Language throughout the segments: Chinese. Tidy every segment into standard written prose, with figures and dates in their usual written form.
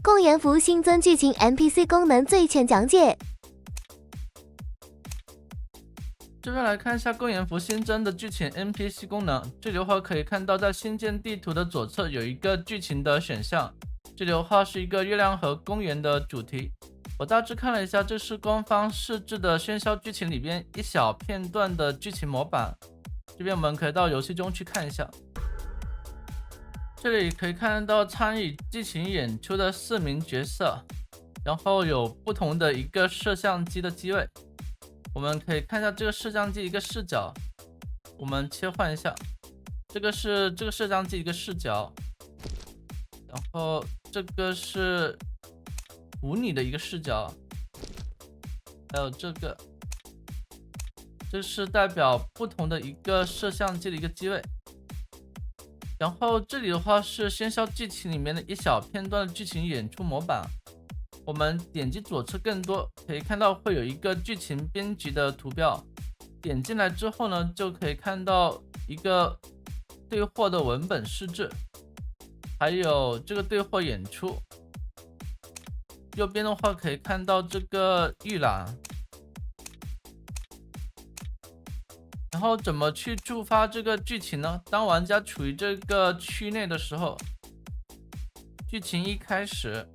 共研服新增剧情 NPC 功能最全讲解。这边来看一下共研服新增的剧情 NPC 功能。这里的话可以看到，在新建地图的左侧有一个剧情的选项，这里的话是一个月亮河公园的主题。我大致看了一下，这是官方试制的喧嚣剧情里边一小片段的剧情模板。这边我们可以到游戏中去看一下。这里可以看到参与剧情演出的4名角色，然后有不同的一个摄像机的机位。我们可以看一下这个摄像机一个视角，我们切换一下，这个是这个摄像机一个视角，然后这个是舞你的一个视角，还有这是代表不同的一个摄像机的一个机位。然后这里的话是喧嚣剧情里面的一小片段的剧情演出模板。我们点击左侧更多，可以看到会有一个剧情编辑的图标，点进来之后呢，就可以看到一个对货的文本试制，还有这个对货演出。右边的话可以看到这个预览，然后怎么去触发这个剧情呢？当玩家处于这个区内的时候，剧情一开始，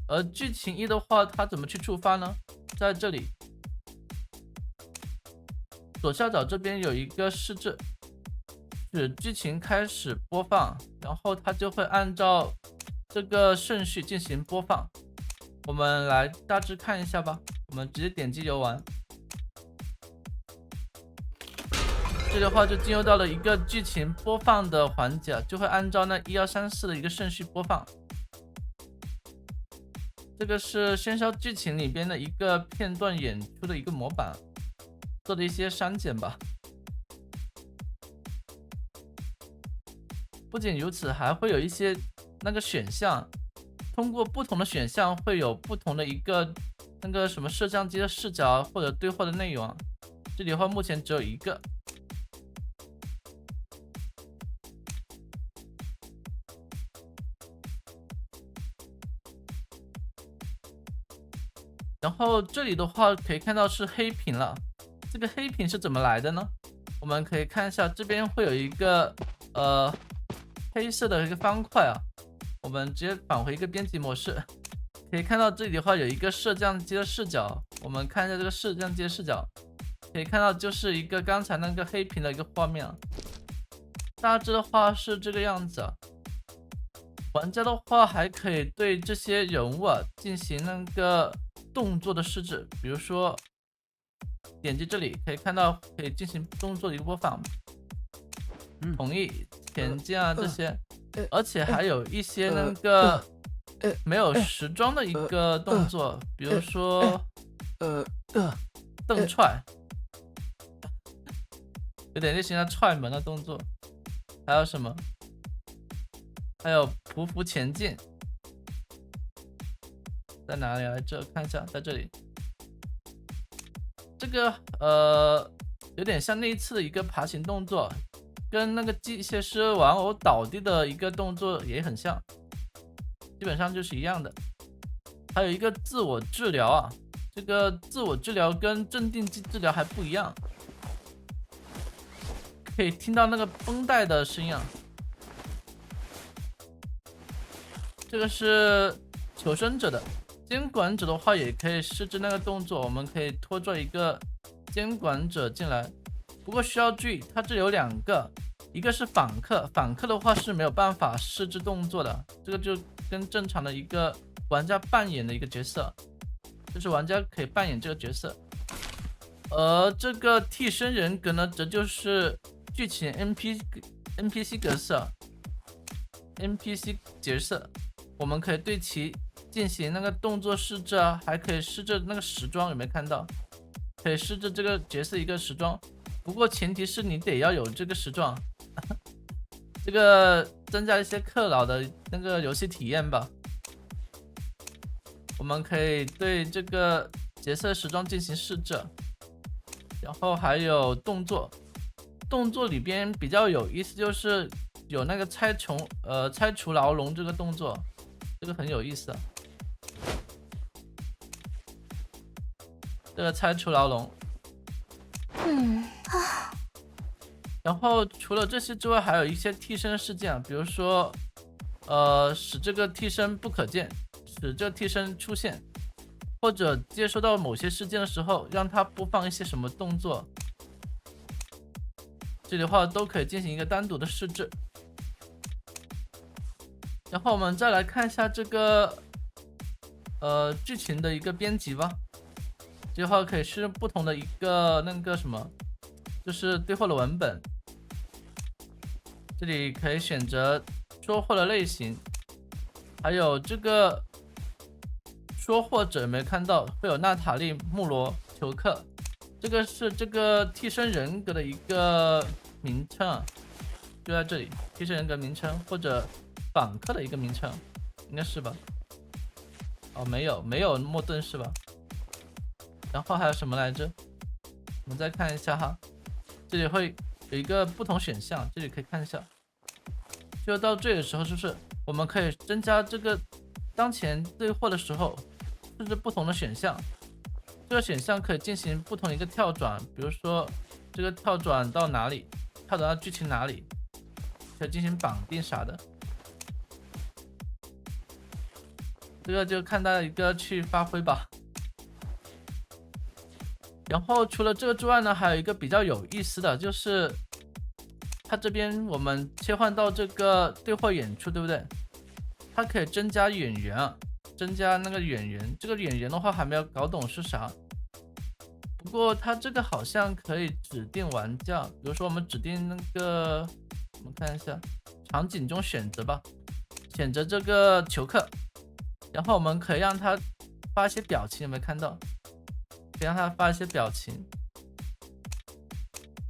而剧情1的话，它怎么去触发呢？在这里左下角这边有一个试制，使剧情开始播放，然后它就会按照这个顺序进行播放。我们来大致看一下吧，我们直接点击游玩。这里的话就进入到了一个剧情播放的环节，就会按照那1、2、3、4的一个顺序播放。这个是喧嚣剧情里边的一个片段演出的一个模板，做的一些删减吧。不仅如此，还会有一些那个选项，通过不同的选项会有不同的一个那个什么摄像机的视角或者对话的内容。这里的话目前只有一个。然后这里的话可以看到是黑屏了，这个黑屏是怎么来的呢？我们可以看一下，这边会有一个黑色的一个方块啊，我们直接返回一个编辑模式，可以看到这里的话有一个摄像机的视角，我们看一下这个摄像机的视角，可以看到就是一个刚才那个黑屏的一个画面啊，大致的话是这个样子啊。玩家的话还可以对这些人物进行那个动作的试制，比如说点击这里可以看到可以进行动作的一个播放，同意、前进这些，而且还有一些那个没有时装的一个动作，比如说蹬踹，有点类似于踹门的动作，还有什么？还有匍匐前进，在哪里来着？看一下，在这里。这个有点像那一次的一个爬行动作，跟那个机械师玩偶倒地的一个动作也很像，基本上就是一样的。还有一个自我治疗啊，这个自我治疗跟镇定剂治疗还不一样，可以听到那个绷带的声音啊。这个是求生者的，监管者的话也可以设置那个动作，我们可以拖拽一个监管者进来。不过需要注意，它这里有2个，一个是访客，访客的话是没有办法设置动作的，这个就跟正常的一个玩家扮演的一个角色，就是玩家可以扮演这个角色。而这个替身人格呢，则就是剧情 NPC 角色 NPC 角色。我们可以对其进行那个动作试制啊，还可以试制那个时装，有没有看到？可以试制这个角色一个时装，不过前提是你得要有这个时装，这个增加一些氪佬的那个游戏体验吧。我们可以对这个角色时装进行试制，然后还有动作，动作里边比较有意思就是有那个拆除牢笼这个动作。这个很有意思啊。这个拆除牢笼。然后除了这些之外，还有一些替身事件，比如说，使这个替身不可见，使这个替身出现，或者接收到某些事件的时候，让它播放一些什么动作。这里的话都可以进行一个单独的设置。然后我们再来看一下这个剧情的一个编辑吧。这话可以是不同的一个那个什么，就是对话的文本。这里可以选择说话的类型，还有这个说话者有没有看到会有娜塔莉、穆罗、裘克，这个是这个替身人格的一个名称啊，就在这里，替身人格名称或者访客的一个名称，应该是吧？哦，没有莫顿是吧？然后还有什么来着？我们再看一下哈，这里会有一个不同选项，这里可以看一下。就到这里的时候，就是我们可以增加这个当前对话的时候，设置不同的选项。这个选项可以进行不同的一个跳转，比如说这个跳转到哪里，跳转到剧情哪里，可以进行绑定啥的。这个就看大家一个去发挥吧。然后除了这个之外呢，还有一个比较有意思的，就是它这边我们切换到这个对话演出，对不对？它可以增加演员啊，增加那个演员。这个演员的话还没有搞懂是啥，不过它这个好像可以指定玩家，比如说我们指定那个，我们看一下场景中选择吧，选择这个裘克，然后我们可以让他发一些表情，有没有看到？可以让他发一些表情。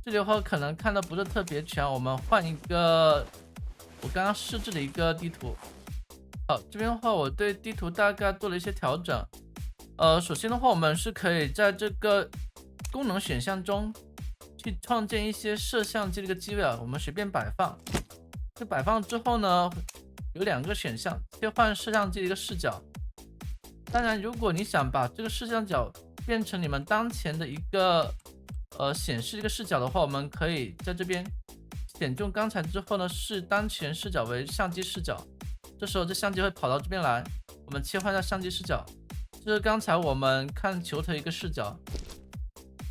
这里的话可能看的不是特别全，我们换一个我刚刚试制的一个地图。好，这边的话我对地图大概做了一些调整。首先的话，我们是可以在这个功能选项中去创建一些摄像机的一个机位啊，我们随便摆放。这摆放之后呢，有两个选项，切换摄像机的一个视角。当然，如果你想把这个摄像角变成你们当前的一个显示一个视角的话，我们可以在这边选中刚才之后呢，视当前视角为相机视角。这时候这相机会跑到这边来，我们切换一下相机视角。这是刚才我们看球的一个视角，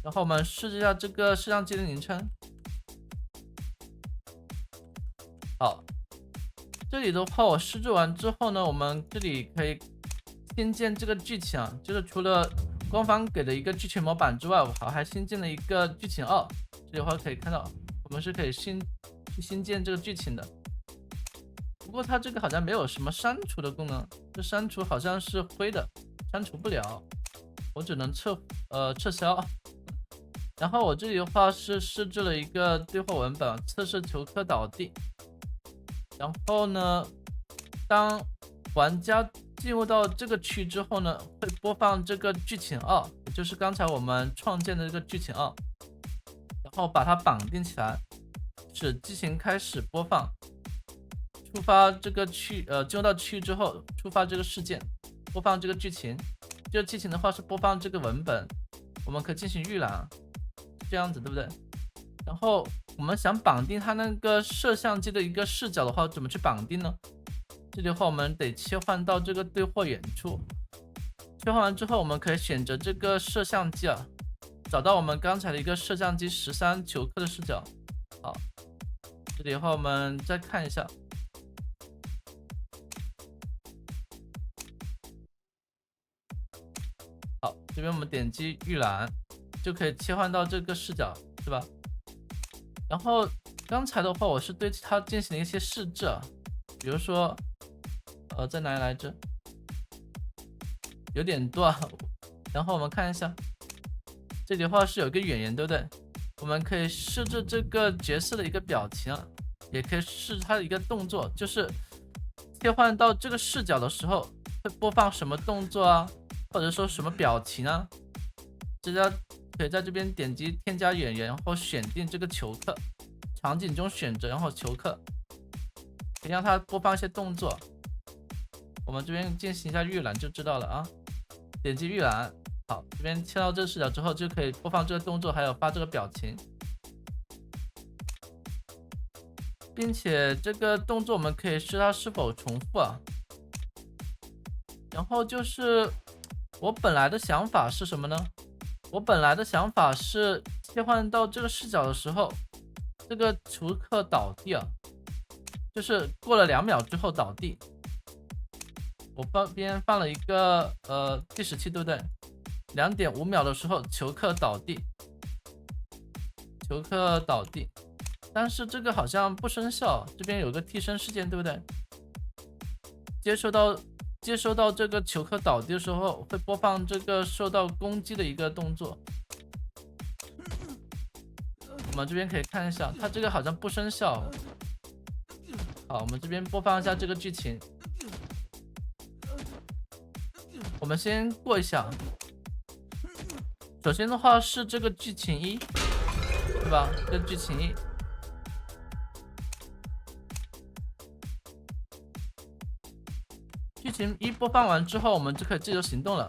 然后我们试一下这个摄像机的名称。好，这里的话我试制完之后呢，我们这里可以新建这个剧情啊，就是除了官方给的一个剧情模板之外，我还新建了一个剧情2。这里的话可以看到，我们是可以新建这个剧情的。不过它这个好像没有什么删除的功能，这删除好像是灰的，删除不了，我只能撤销。然后我这里的话是设置了一个对话文本，测试球科倒地。然后呢，当玩家进入到这个区之后呢，会播放这个剧情2，也就是刚才我们创建的这个剧情2，然后把它绑定起来，使剧情开始播放。触发这个进入到区域之后，触发这个事件，播放这个剧情。这个剧情的话是播放这个文本，我们可以进行预览，这样子对不对？然后我们想绑定它那个摄像机的一个视角的话，怎么去绑定呢？这里的话我们得切换到这个对话演出，切换完之后，我们可以选择这个摄像机啊，找到我们刚才的一个摄像机13裘克的视角。好，这里的话我们再看一下。好，这边我们点击预览，就可以切换到这个视角，是吧？然后刚才的话，我是对它进行了一些试制啊，比如说，在哪里来着？有点多啊。然后我们看一下，这里的话是有一个演员，对不对？我们可以设置这个角色的一个表情啊，也可以试它的一个动作，就是切换到这个视角的时候会播放什么动作啊？或者说什么表情啊，大家可以在这边点击添加演员，然后选定这个裘克，场景中选择，然后裘克，可以让它播放一些动作。我们这边进行一下预览就知道了啊。点击预览，好，这边切到这个视角之后，就可以播放这个动作，还有发这个表情，并且这个动作我们可以试它是否重复啊。然后就是我本来的想法是什么呢？我本来的想法是切换到这个视角的时候，这个球客倒地啊，就是过了2秒之后倒地。我边放了一个计时器，对不对？2.5秒的时候球客倒地，球客倒地，但是这个好像不生效，这边有个替身事件，对不对？接收到这个球客倒地的时候，会播放这个受到攻击的一个动作。我们这边可以看一下，它这个好像不生效。好，我们这边播放一下这个剧情。我们先过一下。首先的话是这个剧情1，对吧？这个剧情1。剧情1播放完之后，我们就可以自由行动了。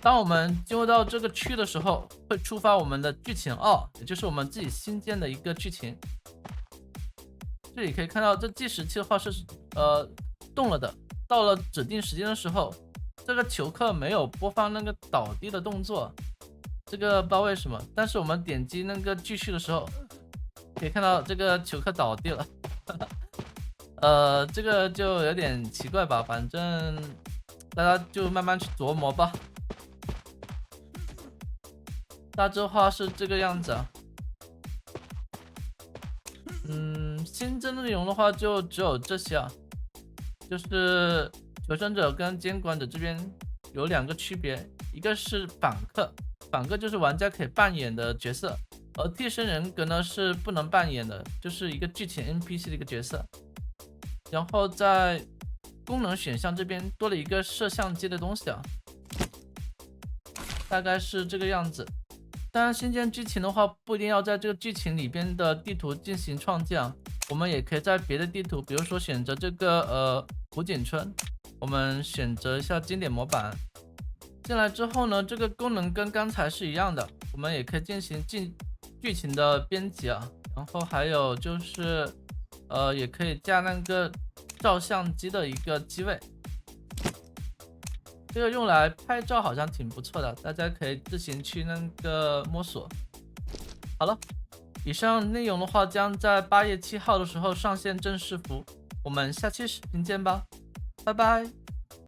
当我们进入到这个区的时候，会触发我们的剧情2，也就是我们自己新建的一个剧情。这里可以看到，这计时器的话是动了的。到了指定时间的时候，这个球客没有播放那个倒地的动作，这个不知道为什么。但是我们点击那个继续的时候，可以看到这个球客倒地了。这个就有点奇怪吧，反正大家就慢慢去琢磨吧。大致的话是这个样子啊。新增的内容的话就只有这些啊，就是求生者跟监管者这边有2个区别，一个是访客，访客就是玩家可以扮演的角色，而替身人格呢是不能扮演的，就是一个剧情 NPC 的一个角色。然后在功能选项这边多了一个摄像机的东西啊，大概是这个样子。当然新建剧情的话，不一定要在这个剧情里边的地图进行创建啊，我们也可以在别的地图，比如说选择这个湖景村，我们选择一下经典模板。进来之后呢，这个功能跟刚才是一样的，我们也可以进行剧情的编辑啊，然后还有就是也可以加那个照相机的一个机位。这个用来拍照好像挺不错的，大家可以自行去那个摸索。好了，以上内容的话将在8月7号的时候上线正式服，我们下期视频见吧，拜拜。